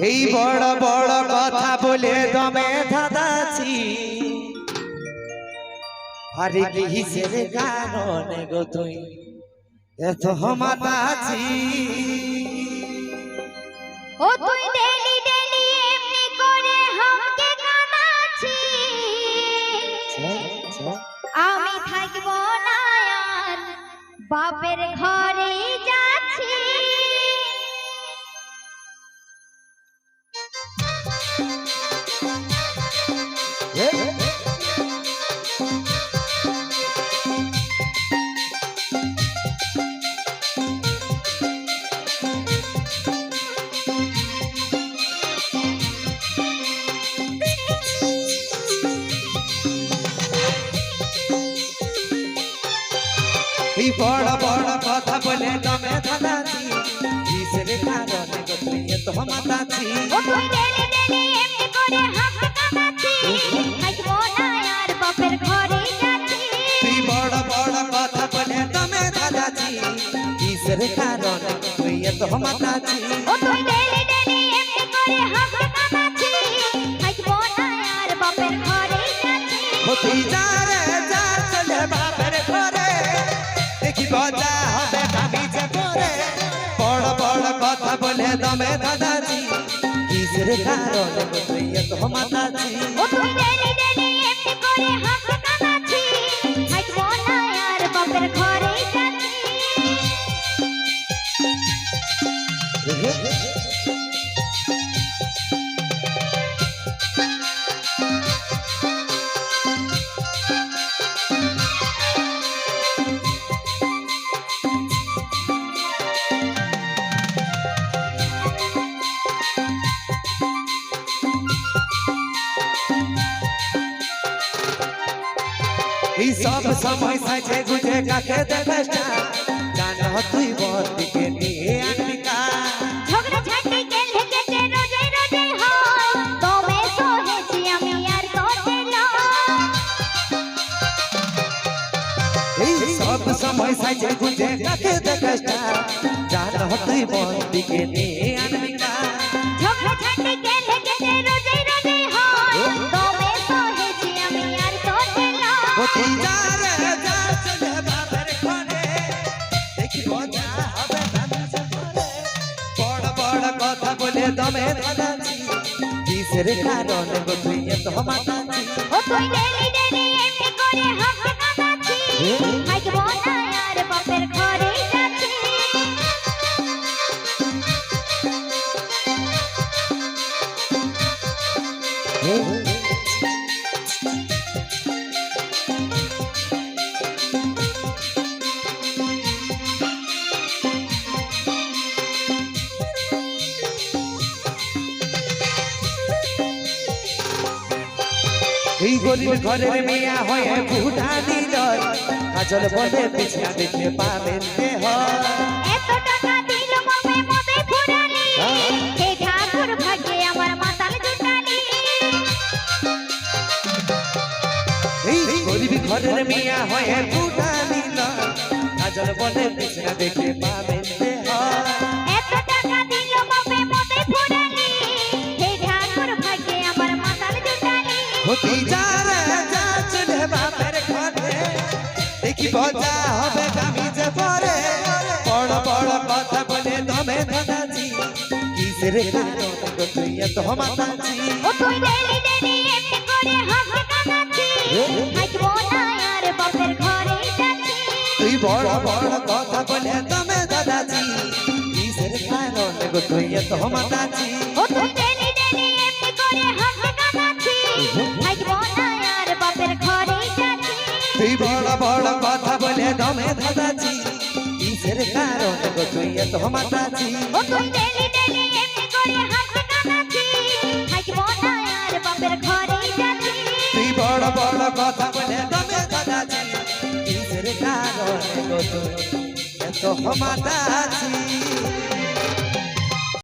এই বড় বড় কথা বলে দমে ধাঁধাছি আরে কিসের কারণে গো তুই এত মাতাছি ও তুই ডেলি ডেলি এমনি করে আমাকে কাঁদাছি আমি থাকব না আর বাপের ঘরে যাচ্ছি এই বড় বড় কথা বলে দমে ধাঁধাছি কিসের কারণে গো তুই এত মাতাছি ও তুই ডেলি ডেলি এমনি করে আমাকে কাঁদাছি থাকব না আর বাপের ঘরে যাচ্ছি তুই বড় বড় কথা বলে দমে ধাঁধাছি কিসের কারণে গো তুই এত মাতাছি ও তুই ডেলি ডেলি এমনি করে আমাকে কাঁদাছি থাকব না আর বাপের ঘরে যাচ্ছি ও তুই যা রে যা চলে বাপের ঘরে দেখি বাজা হবে আমি যে পরে বড় বড় কথা বলে দমে ধাঁধাছি কিসের কারণে গো তুই এত মাতাছি ও তুই ডেলি ডেলি এমনি করে আমাকে কাঁদাছি থাকব না আর বাপের ঘরে যাচ্ছি এই সব সময় সাজে গুজে কাকে দেখাস না জানো তুই বদিকে নিয়ে আনবিকা ঝগড়া ঝাঁটি কেলে কেটে রোজে রোজে হয় তবে সহেছি আমি আর তোতে এই সব সময় সাজে গুজে কাকে দেখাস না জানো তুই বদিকে নিয়ে আনবিকা ঝগড়া ঝাঁটি কেলে কেটে রোজে রোজে হয় তবে সহেছি আমি আর তোতে ও তুই যা রে যা চলে বাপের ঘরে দেখি মজা হবে আমি যে পরে বড় বড় কথা বলে দমে ধাঁধাছি কিসের কারণে গো তুই এত মাতাছি ও তুই ডেলি ডেলি এমনি করে আমাকে কাঁদাছি থাকব না আর বাপের ঘরে যাচ্ছি এই গরিব ঘরের মেয়া হয়ে বুড়া দিল কাজল বলে পিছিয়া দেখে পাবেন দেহ এত টাকা দিল বাপে মতে ফুরালি হে ঠাকুর ভাগ্যে আমার মাতাল জুটালি এই গরিব ঘরের মেয়া হয়ে বুড়া দিল কাজল বলে পিছিয়া দেখে পাবেন দেহ এত টাকা দিল বাপে মতে ফুরালি হে ঠাকুর ভাগ্যে আমার মাতাল জুটালি হতি যা রে যা চলে বাপের ঘরে দেখি মজা হবে আমি যে পরে বড় বড় কথা বলে দমে ধাঁধাছি কিসের কারণে গো তুই এত মাতাছি ও তুই ডেলি ডেলি এমনি করে আমাকে কাঁদাছি থাকব না আর বাপের ঘরে যাচ্ছি তুই বড় বড় কথা বলে দমে ধাঁধাছি কিসের কারণে গো তুই এত মাতাছি ও তুই ডেলি ডেলি এমনি করে আমাকে কাঁদাছি থাকব না আর বাপের ঘরে যাচ্ছি তুই বড় বড় কথা বলে দমে ধাঁধাছি কিসের কারণে গো তুই এত মাতাছি ও তুই ডেলি ডেলি এমনি করে আমাকে কাঁদাছি থাকব না আর বাপের ঘরে যাচ্ছি তুই বড় বড় কথা বলে দমে ধাঁধাছি কিসের কারণে গো তুই এত মাতাছি